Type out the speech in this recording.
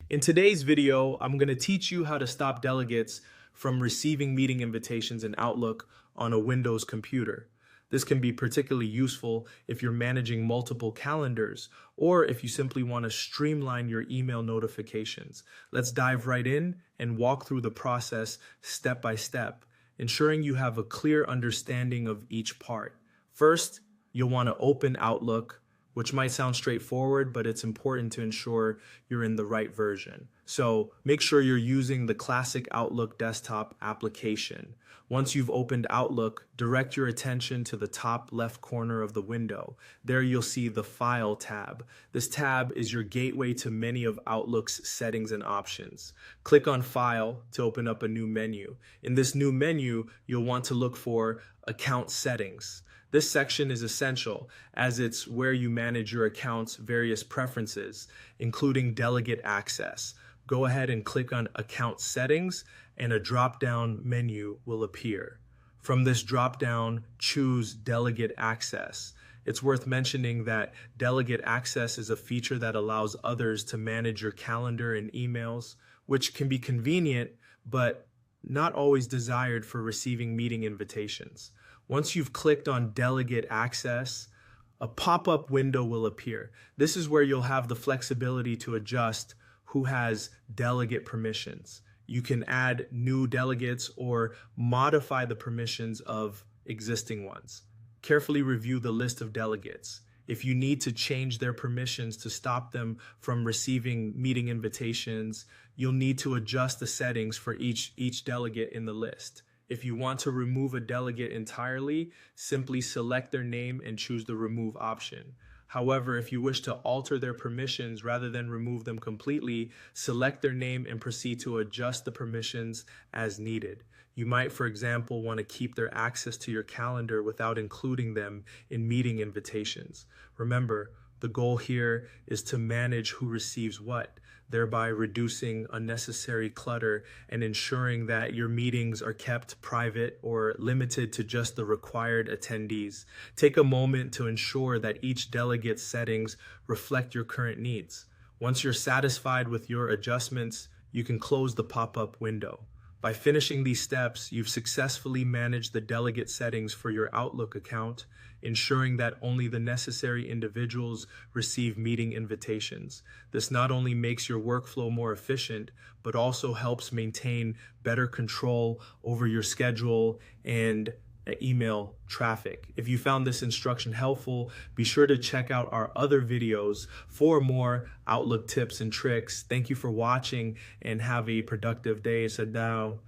In today's video, I'm going to teach you how to stop delegates from receiving meeting invitations in Outlook on a Windows computer. This can be particularly useful if you're managing multiple calendars or if you simply want to streamline your email notifications. Let's dive right in and walk through the process step by step, ensuring you have a clear understanding of each part. First, you'll want to open Outlook, which might sound straightforward, but it's important to ensure you're in the right version. So make sure you're using the classic Outlook desktop application. Once you've opened Outlook, direct your attention to the top left corner of the window. There you'll see the File tab. This tab is your gateway to many of Outlook's settings and options. Click on File to open up a new menu. In this new menu, you'll want to look for Account Settings. This section is essential as it's where you manage your account's various preferences, including delegate access. Go ahead and click on Account Settings and a drop-down menu will appear. From this drop-down, choose Delegate Access. It's worth mentioning that delegate access is a feature that allows others to manage your calendar and emails, which can be convenient, but not always desired for receiving meeting invitations. Once you've clicked on Delegate Access, a pop-up window will appear. This is where you'll have the flexibility to adjust who has delegate permissions. You can add new delegates or modify the permissions of existing ones. Carefully review the list of delegates. If you need to change their permissions to stop them from receiving meeting invitations, you'll need to adjust the settings for each delegate in the list. If you want to remove a delegate entirely, simply select their name and choose the remove option. However, if you wish to alter their permissions rather than remove them completely, select their name and proceed to adjust the permissions as needed. You might, for example, want to keep their access to your calendar without including them in meeting invitations. Remember, the goal here is to manage who receives what, thereby reducing unnecessary clutter and ensuring that your meetings are kept private or limited to just the required attendees. Take a moment to ensure that each delegate's settings reflect your current needs. Once you're satisfied with your adjustments, you can close the pop-up window. By finishing these steps, you've successfully managed the delegate settings for your Outlook account, ensuring that only the necessary individuals receive meeting invitations. This not only makes your workflow more efficient, but also helps maintain better control over your schedule and email traffic. If you found this instruction helpful, be sure to check out our other videos for more Outlook tips and tricks. Thank you for watching and have a productive day. So now